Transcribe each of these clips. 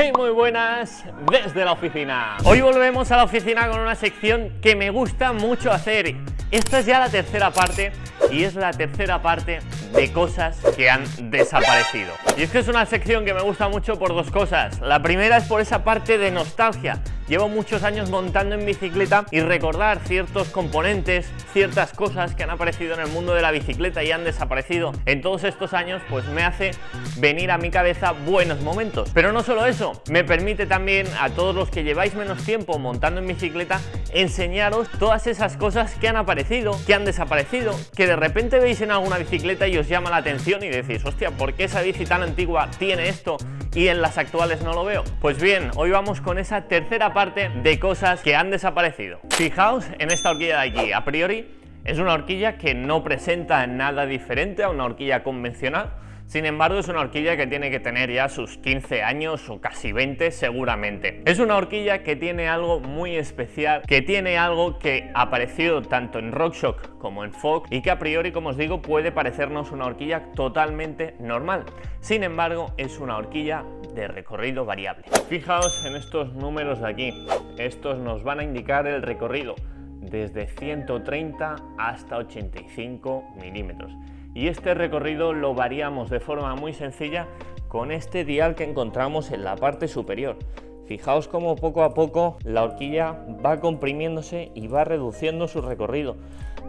Hey, muy buenas desde la oficina. Hoy volvemos a la oficina con una sección que me gusta mucho hacer. Esta es ya la tercera parte y es la tercera parte de cosas que han desaparecido. Y es que es una sección que me gusta mucho por dos cosas. La primera es por esa parte de nostalgia. Llevo muchos años montando en bicicleta y recordar ciertos componentes, ciertas cosas que han aparecido en el mundo de la bicicleta y han desaparecido en todos estos años, pues me hace venir a mi cabeza buenos momentos. Pero no solo eso, me permite también a todos los que lleváis menos tiempo montando en bicicleta enseñaros todas esas cosas que han aparecido, que han desaparecido, que de repente veis en alguna bicicleta y os llama la atención y decís, hostia, ¿por qué esa bici tan antigua tiene esto y en las actuales no lo veo? Pues bien, hoy vamos con esa tercera parte de cosas que han desaparecido. Fijaos en esta horquilla de aquí. A priori es una horquilla que no presenta nada diferente a una horquilla convencional. Sin embargo, es una horquilla que tiene que tener ya sus 15 años o casi 20 seguramente. Es una horquilla que tiene algo muy especial, que tiene algo que ha aparecido tanto en RockShox como en Fox y que a priori, como os digo, puede parecernos una horquilla totalmente normal. Sin embargo, es una horquilla de recorrido variable. Fijaos en estos números de aquí. Estos nos van a indicar el recorrido desde 130 hasta 85 milímetros. Y este recorrido lo variamos de forma muy sencilla con este dial que encontramos en la parte superior. Fijaos cómo poco a poco la horquilla va comprimiéndose y va reduciendo su recorrido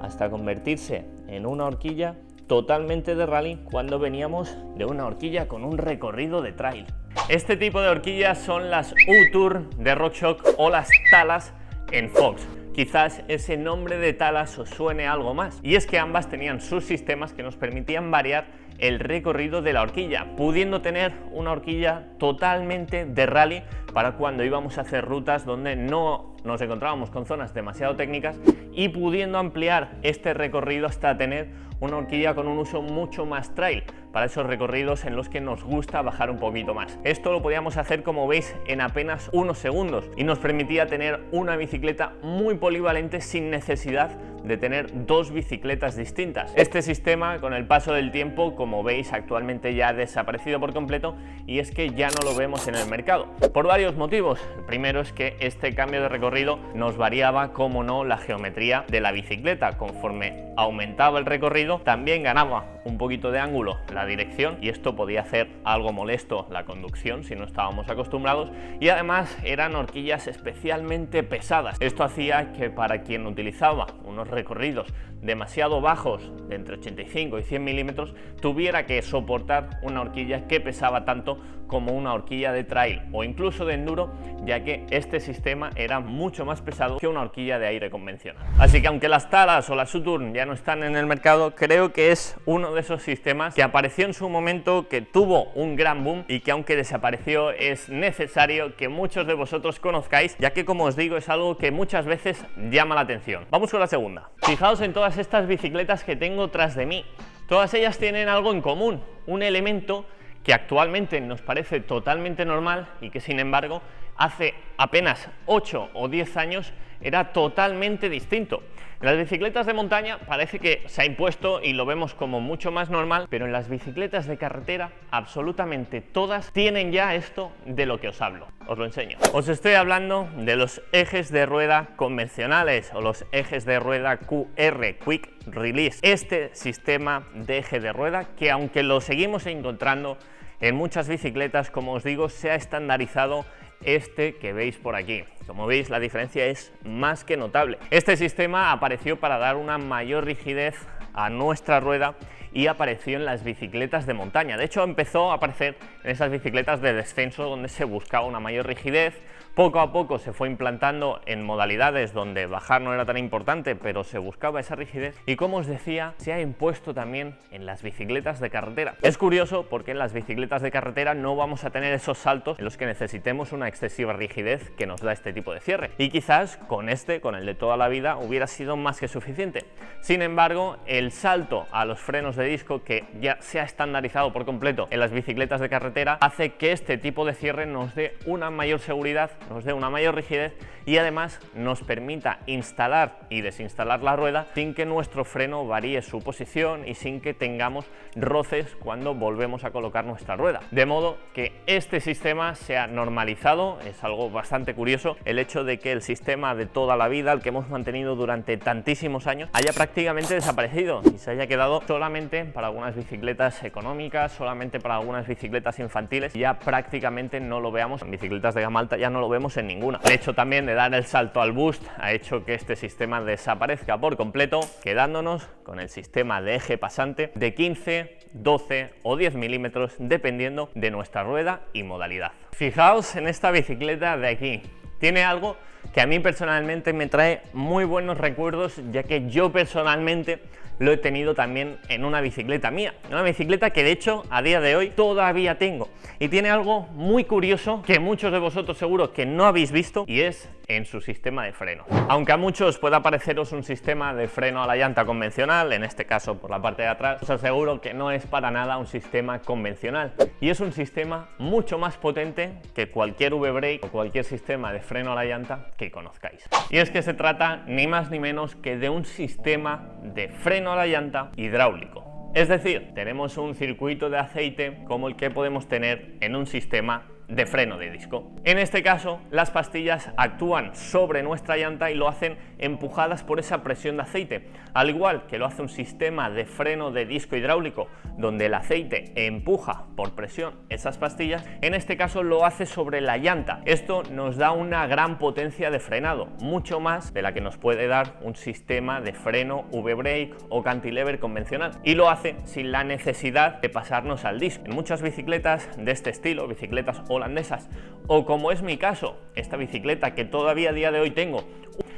hasta convertirse en una horquilla totalmente de rally cuando veníamos de una horquilla con un recorrido de trail. Este tipo de horquillas son las U-Tour de RockShox o las Talas en Fox. Quizás ese nombre de Talas os suene algo más, y es que ambas tenían sus sistemas que nos permitían variar el recorrido de la horquilla, pudiendo tener una horquilla totalmente de rally para cuando íbamos a hacer rutas donde no nos encontrábamos con zonas demasiado técnicas y pudiendo ampliar este recorrido hasta tener una horquilla con un uso mucho más trail para esos recorridos en los que nos gusta bajar un poquito más. Esto lo podíamos hacer, como veis, en apenas unos segundos y nos permitía tener una bicicleta muy polivalente sin necesidad de tener dos bicicletas distintas. Este sistema, con el paso del tiempo, como veis, actualmente ya ha desaparecido por completo y es que ya no lo vemos en el mercado por varios motivos. El primero es que este cambio de recorrido nos variaba, como no, la geometría de la bicicleta. Conforme aumentaba el recorrido, también ganaba un poquito de ángulo la dirección y esto podía hacer algo molesto la conducción si no estábamos acostumbrados, y además eran horquillas especialmente pesadas. Esto hacía que para quien utilizaba unos recorridos demasiado bajos, de entre 85 y 100 milímetros, tuviera que soportar una horquilla que pesaba tanto como una horquilla de trail o incluso de enduro, ya que este sistema era mucho más pesado que una horquilla de aire convencional. Así que aunque las Talas o las U-Tour ya no están en el mercado, creo que es uno de esos sistemas que apareció en su momento, que tuvo un gran boom y que, aunque desapareció, es necesario que muchos de vosotros conozcáis, ya que, como os digo, es algo que muchas veces llama la atención. Vamos con la segunda. Fijaos en todas estas bicicletas que tengo tras de mí. Todas ellas tienen algo en común, un elemento que actualmente nos parece totalmente normal y que, sin embargo, hace apenas 8 o 10 años era totalmente distinto. En las bicicletas de montaña parece que se ha impuesto y lo vemos como mucho más normal, pero en las bicicletas de carretera absolutamente todas tienen ya esto de lo que os hablo. Os lo enseño. Os estoy hablando de los ejes de rueda convencionales o los ejes de rueda QR, Quick Release. Este sistema de eje de rueda, que aunque lo seguimos encontrando en muchas bicicletas, como os digo, se ha estandarizado este que veis por aquí. Como veis, la diferencia es más que notable. Este sistema apareció para dar una mayor rigidez a nuestra rueda y apareció en las bicicletas de montaña. De hecho, empezó a aparecer en esas bicicletas de descenso donde se buscaba una mayor rigidez. Poco a poco se fue implantando en modalidades donde bajar no era tan importante, pero se buscaba esa rigidez, y, como os decía, se ha impuesto también en las bicicletas de carretera. Es curioso porque en las bicicletas de carretera no vamos a tener esos saltos en los que necesitemos una excesiva rigidez que nos da este tipo de cierre, y quizás con el de toda la vida, hubiera sido más que suficiente. Sin embargo, el salto a los frenos de disco que ya se ha estandarizado por completo en las bicicletas de carretera hace que este tipo de cierre nos dé una mayor seguridad, nos dé una mayor rigidez y además nos permita instalar y desinstalar la rueda sin que nuestro freno varíe su posición y sin que tengamos roces cuando volvemos a colocar nuestra rueda. De modo que este sistema se ha normalizado. Es algo bastante curioso el hecho de que el sistema de toda la vida, el que hemos mantenido durante tantísimos años, haya prácticamente desaparecido y se haya quedado solamente para algunas bicicletas económicas, solamente para algunas bicicletas infantiles. Ya prácticamente no lo veamos en bicicletas de gama alta, ya no lo vemos en ninguna. El hecho también de dar el salto al Boost ha hecho que este sistema desaparezca por completo, quedándonos con el sistema de eje pasante de 15, 12 o 10 milímetros dependiendo de nuestra rueda y modalidad. Fijaos en esta bicicleta de aquí, tiene algo que a mí personalmente me trae muy buenos recuerdos, ya que yo personalmente lo he tenido también en una bicicleta mía, una bicicleta que de hecho a día de hoy todavía tengo, y tiene algo muy curioso que muchos de vosotros seguro que no habéis visto, y es en su sistema de freno. Aunque a muchos pueda pareceros un sistema de freno a la llanta convencional, en este caso por la parte de atrás, os aseguro que no es para nada un sistema convencional, y es un sistema mucho más potente que cualquier V-Brake o cualquier sistema de freno a la llanta que conozcáis. Y es que se trata ni más ni menos que de un sistema de freno a la llanta hidráulico. Es decir, tenemos un circuito de aceite como el que podemos tener en un sistema de freno de disco. En este caso, las pastillas actúan sobre nuestra llanta y lo hacen empujadas por esa presión de aceite, al igual que lo hace un sistema de freno de disco hidráulico, donde el aceite empuja por presión esas pastillas. En este caso lo hace sobre la llanta. Esto nos da una gran potencia de frenado, mucho más de la que nos puede dar un sistema de freno V-Brake o cantilever convencional, y lo hace sin la necesidad de pasarnos al disco. En muchas bicicletas de este estilo, bicicletas holandesas, o como es mi caso, esta bicicleta que todavía a día de hoy tengo,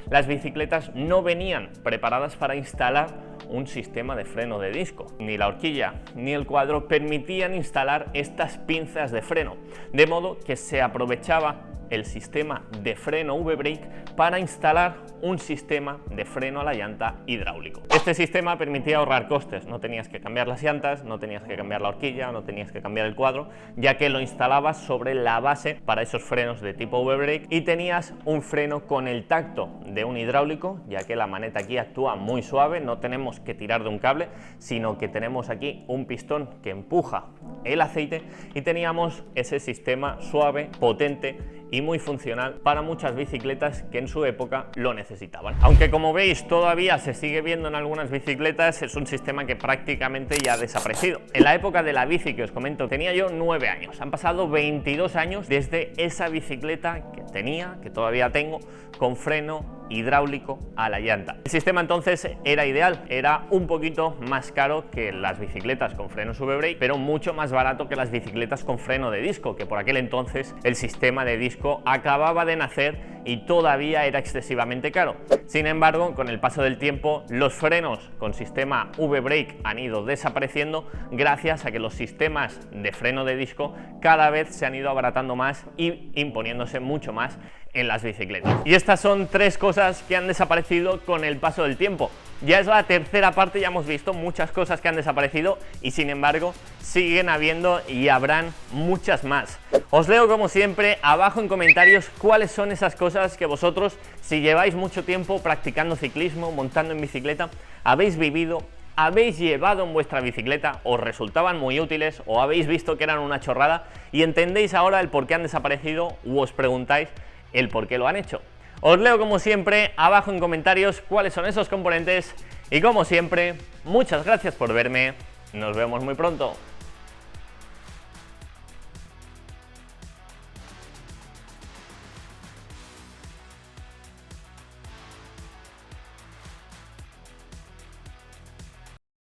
las bicicletas no venían preparadas para instalar un sistema de freno de disco. Ni la horquilla ni el cuadro permitían instalar estas pinzas de freno, de modo que se aprovechaba el sistema de freno V-Brake para instalar un sistema de freno a la llanta hidráulico. Este sistema permitía ahorrar costes, no tenías que cambiar las llantas, no tenías que cambiar la horquilla, no tenías que cambiar el cuadro, ya que lo instalabas sobre la base para esos frenos de tipo V-Brake, y tenías un freno con el tacto de un hidráulico, ya que la maneta aquí actúa muy suave, no tenemos que tirar de un cable, sino que tenemos aquí un pistón que empuja el aceite, y teníamos ese sistema suave, potente y muy funcional para muchas bicicletas que en su época lo necesitaban. Aunque como veis todavía se sigue viendo en algunas bicicletas, es un sistema que prácticamente ya ha desaparecido. En la época de la bici que os comento tenía yo 9 años, han pasado 22 años desde esa bicicleta que tenía, que todavía tengo, con freno hidráulico a la llanta. El sistema entonces era ideal, era un poquito más caro que las bicicletas con frenos V-Brake, pero mucho más barato que las bicicletas con freno de disco, que por aquel entonces el sistema de disco acababa de nacer y todavía era excesivamente caro. Sin embargo, con el paso del tiempo, los frenos con sistema V-Brake han ido desapareciendo gracias a que los sistemas de freno de disco cada vez se han ido abaratando más y imponiéndose mucho más en las bicicletas. Y estas son 3 cosas que han desaparecido con el paso del tiempo. Ya es la tercera parte, ya hemos visto muchas cosas que han desaparecido y sin embargo siguen habiendo y habrán muchas más. Os leo como siempre abajo en comentarios cuáles son esas cosas que vosotros, si lleváis mucho tiempo practicando ciclismo, montando en bicicleta, habéis vivido, habéis llevado en vuestra bicicleta, os resultaban muy útiles o habéis visto que eran una chorrada y entendéis ahora el por qué han desaparecido u os preguntáis el por qué lo han hecho. Os leo como siempre abajo en comentarios cuáles son esos componentes y como siempre, muchas gracias por verme, nos vemos muy pronto.